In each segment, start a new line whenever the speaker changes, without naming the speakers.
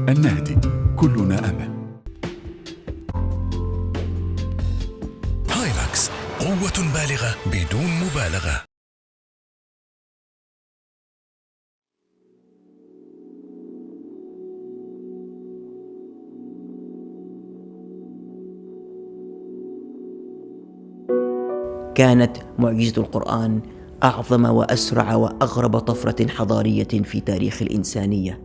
النادي كلنا أمل.
هايلاكس، قوة بالغة بدون مبالغة.
كانت معجزة القرآن أعظم وأسرع وأغرب طفرة حضارية في تاريخ الإنسانية،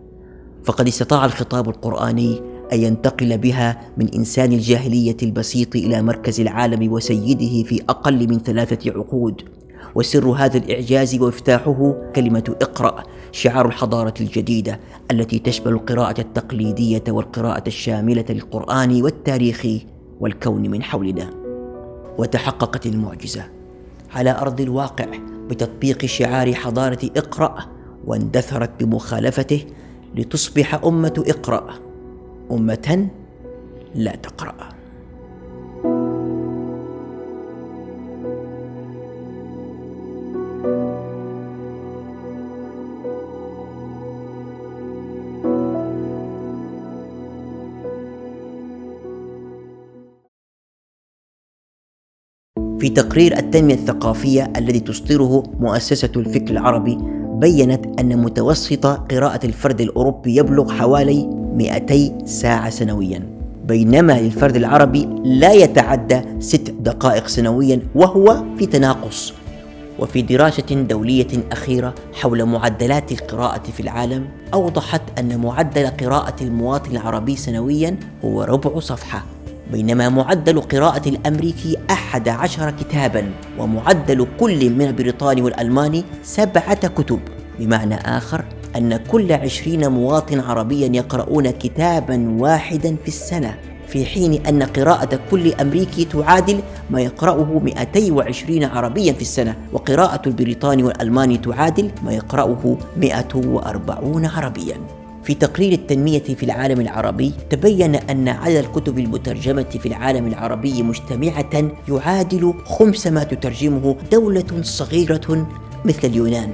فقد استطاع الخطاب القرآني أن ينتقل بها من إنسان الجاهلية البسيط إلى مركز العالم وسيده في أقل من 3 عقود. وسر هذا الإعجاز ومفتاحه كلمة اقرأ، شعار الحضارة الجديدة التي تشمل القراءة التقليدية والقراءة الشاملة للقرآن والتاريخ والكون من حولنا. وتحققت المعجزة على أرض الواقع بتطبيق شعار حضارة اقرأ، واندثرت بمخالفته لتصبح أمة اقرأ أمة لا تقرأ. في تقرير التنمية الثقافية الذي تصدره مؤسسة الفكر العربي، بيّنت أن متوسط قراءة الفرد الأوروبي يبلغ حوالي 200 ساعة سنوياً، بينما للفرد العربي لا يتعدى 6 دقائق سنوياً، وهو في تناقص. وفي دراسة دولية أخيرة حول معدلات القراءة في العالم، أوضحت أن معدل قراءة المواطن العربي سنوياً هو ربع صفحة، بينما معدل قراءة الأمريكي 11 كتاباً، ومعدل كل من البريطاني والألماني 7 كتب. بمعنى آخر أن كل 20 مواطن عربياً يقرؤون كتاباً واحداً في السنة، في حين أن قراءة كل أمريكي تعادل ما يقرأه 220 عربياً في السنة، وقراءة البريطاني والألماني تعادل ما يقرأه 140 عربياً. في تقرير التنمية في العالم العربي تبين أن عدد الكتب المترجمة في العالم العربي مجتمعة يعادل 5 ما تترجمه دولة صغيرة مثل اليونان،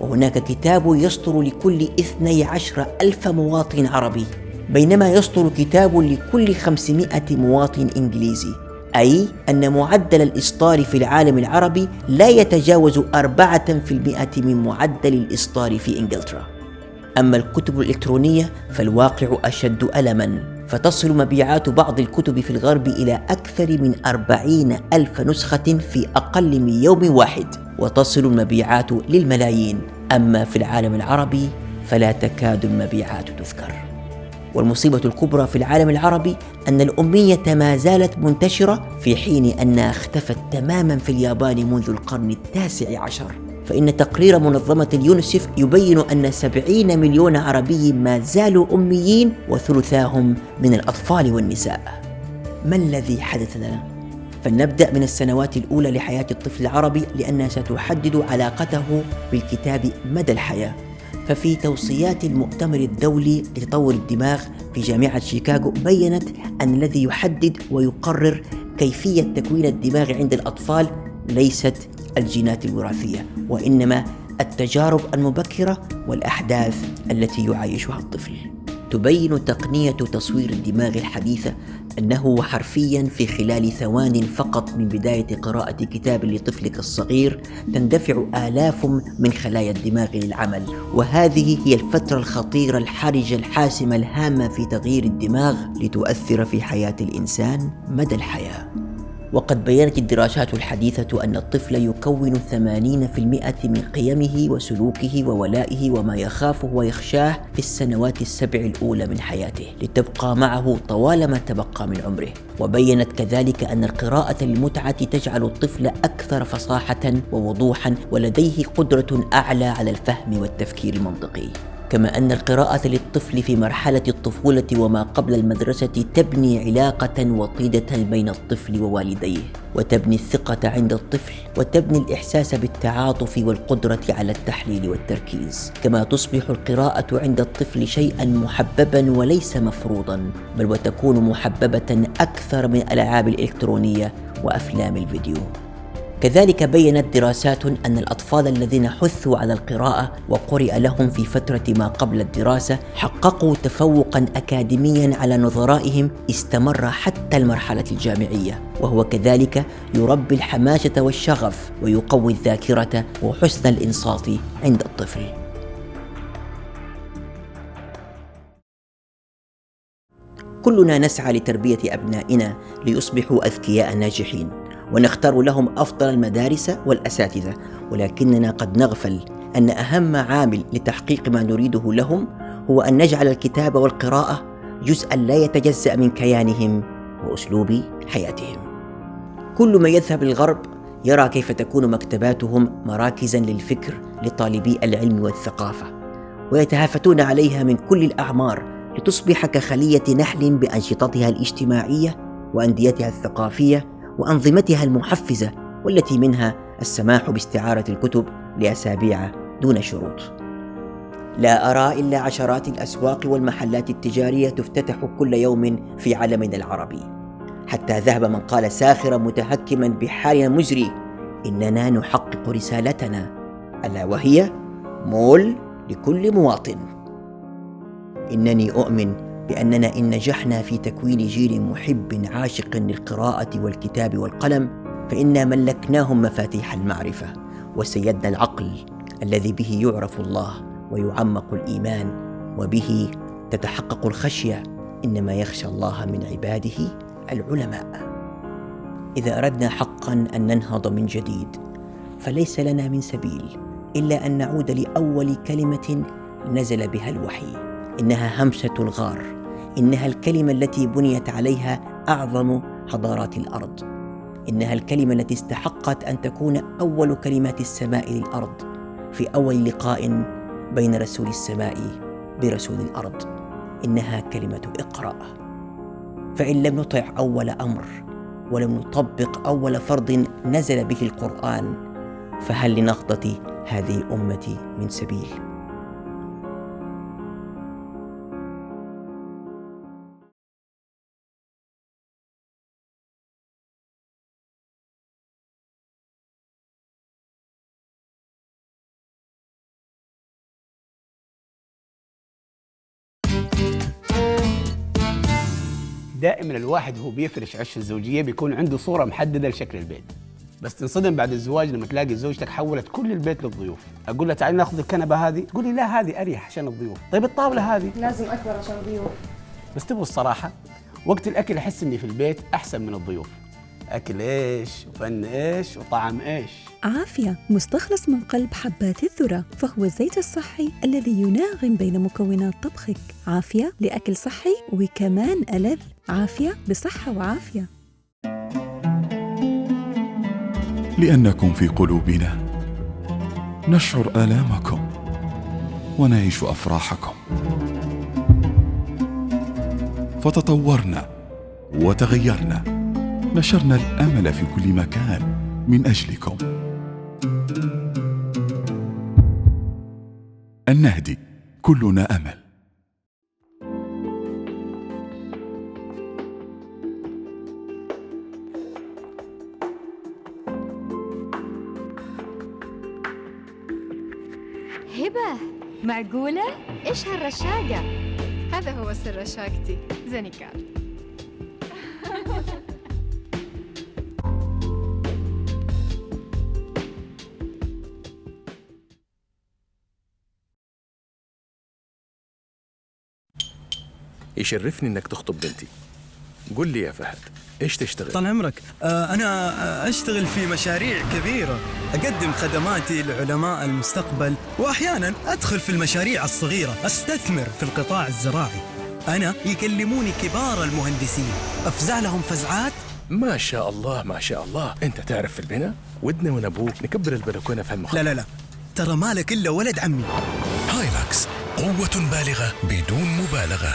وهناك كتاب يصدر لكل 12,000 مواطن عربي، بينما يصدر كتاب لكل 500 مواطن إنجليزي، أي أن معدل الإصدار في العالم العربي لا يتجاوز 4% من معدل الإصدار في إنجلترا. أما الكتب الإلكترونية فالواقع أشد ألماً، فتصل مبيعات بعض الكتب في الغرب إلى أكثر من 40,000 نسخة في أقل من يوم واحد، وتصل المبيعات للملايين. أما في العالم العربي فلا تكاد المبيعات تذكر. والمصيبة الكبرى في العالم العربي أن الأمية ما زالت منتشرة، في حين أنها اختفت تماماً في اليابان منذ القرن 19. فإن تقرير منظمة اليونسيف يبين أن 70 مليون عربي ما زالوا أميين، وثلثاهم من الأطفال والنساء. ما الذي حدث لنا؟ فلنبدأ من السنوات الأولى لحياة الطفل العربي، لأنها ستحدد علاقته بالكتاب مدى الحياة. ففي توصيات المؤتمر الدولي لتطور الدماغ في جامعة شيكاغو بيّنت أن الذي يحدد ويقرر كيفية تكوين الدماغ عند الأطفال ليست الجينات الوراثية، وإنما التجارب المبكرة والأحداث التي يعيشها الطفل. تبين تقنية تصوير الدماغ الحديثة أنه حرفياً في خلال ثوان فقط من بداية قراءة كتاب لطفلك الصغير تندفع آلاف من خلايا الدماغ للعمل، وهذه هي الفترة الخطيرة الحرجة الحاسمة الهامة في تغيير الدماغ لتؤثر في حياة الإنسان مدى الحياة. وقد بيّنت الدراسات الحديثة أن الطفل يكون 80% من قيمه وسلوكه وولائه وما يخافه ويخشاه في السنوات 7 الأولى من حياته، لتبقى معه طوال ما تبقى من عمره. وبيّنت كذلك أن القراءة للمتعة تجعل الطفل أكثر فصاحة ووضوحا، ولديه قدرة أعلى على الفهم والتفكير المنطقي. كما أن القراءة للطفل في مرحلة الطفولة وما قبل المدرسة تبني علاقة وطيدة بين الطفل ووالديه، وتبني الثقة عند الطفل، وتبني الإحساس بالتعاطف والقدرة على التحليل والتركيز. كما تصبح القراءة عند الطفل شيئا محببا وليس مفروضا، بل وتكون محببة أكثر من الألعاب الإلكترونية وأفلام الفيديو. كذلك بيّنت دراسات أن الأطفال الذين حثوا على القراءة وقرئ لهم في فترة ما قبل الدراسة حققوا تفوقاً أكاديمياً على نظرائهم استمر حتى المرحلة الجامعية، وهو كذلك يربي الحماسة والشغف ويقوي الذاكرة وحسن الإنصات عند الطفل. كلنا نسعى لتربية أبنائنا ليصبحوا أذكياء ناجحين، ونختار لهم أفضل المدارس والأساتذة، ولكننا قد نغفل أن أهم عامل لتحقيق ما نريده لهم هو أن نجعل الكتاب والقراءة جزءاً لا يتجزأ من كيانهم وأسلوب حياتهم. كل من يذهب للغرب يرى كيف تكون مكتباتهم مراكزاً للفكر لطالبي العلم والثقافة، ويتهافتون عليها من كل الأعمار لتصبح كخلية نحل بأنشطتها الاجتماعية وأنديتها الثقافية وأنظمتها المحفزة، والتي منها السماح باستعارة الكتب لأسابيع دون شروط. لا أرى إلا عشرات الأسواق والمحلات التجارية تفتتح كل يوم في عالمنا العربي، حتى ذهب من قال ساخرا متهكما بحالنا مزري: إننا نحقق رسالتنا، ألا وهي مول لكل مواطن. إنني أؤمن بأننا إن نجحنا في تكوين جيل محب عاشق للقراءة والكتاب والقلم، فإنا ملكناهم مفاتيح المعرفة وسيدنا العقل الذي به يعرف الله ويعمق الإيمان وبه تتحقق الخشية. إنما يخشى الله من عباده العلماء. إذا أردنا حقا أن ننهض من جديد فليس لنا من سبيل إلا أن نعود لأول كلمة نزل بها الوحي. إنها همسة الغار، إنها الكلمة التي بنيت عليها أعظم حضارات الأرض، إنها الكلمة التي استحقت أن تكون أول كلمات السماء للأرض في أول لقاء بين رسول السماء برسول الأرض. إنها كلمة اقرأ. فإن لم نطع أول أمر ولم نطبق أول فرض نزل به القرآن فهل لنهضة هذه الأمة من سبيل؟
دائما الواحد وهو بيفرش عش الزوجية بيكون عنده صورة محددة لشكل البيت، بس تنصدم بعد الزواج لما تلاقي زوجتك حولت كل البيت للضيوف. أقول لها تعالي ناخذ الكنبة هذه، تقول لي لا هذه أريح عشان الضيوف. طيب الطاولة هذه
لازم أكبر عشان الضيوف.
بس تبغوا الصراحة وقت الأكل أحس إني في البيت أحسن من الضيوف. أكل إيش وفن إيش وطعم إيش.
عافية مستخلص من قلب حبات الذرة، فهو الزيت الصحي الذي يناغم بين مكونات طبخك. عافية لأكل صحي وكمان ألذ. عافية بصحة وعافية.
لأنكم في قلوبنا نشعر آلامكم ونعيش أفراحكم، فتطورنا وتغيرنا، نشرنا الأمل في كل مكان من أجلكم. النهدي، كلنا أمل.
هبة، معقولة؟ إيش هالرشاقة؟
هذا هو سر رشاقتي، زنيكار.
يشرفني انك تخطب بنتي. قل لي يا فهد، ايش تشتغل؟
طال عمرك. أنا أشتغل في مشاريع كبيرة، أقدم خدماتي لعلماء المستقبل، وأحيانا أدخل في المشاريع الصغيرة، أستثمر في القطاع الزراعي. أنا يكلموني كبار المهندسين، أفزع لهم فزعات.
ما شاء الله ما شاء الله. انت تعرف في البناء ودنا وانا ابوك نكبر البلكونه في هالمخ.
لا ترى مالك إلا ولد عمي.
هايلاكس، قوة بالغة بدون مبالغة.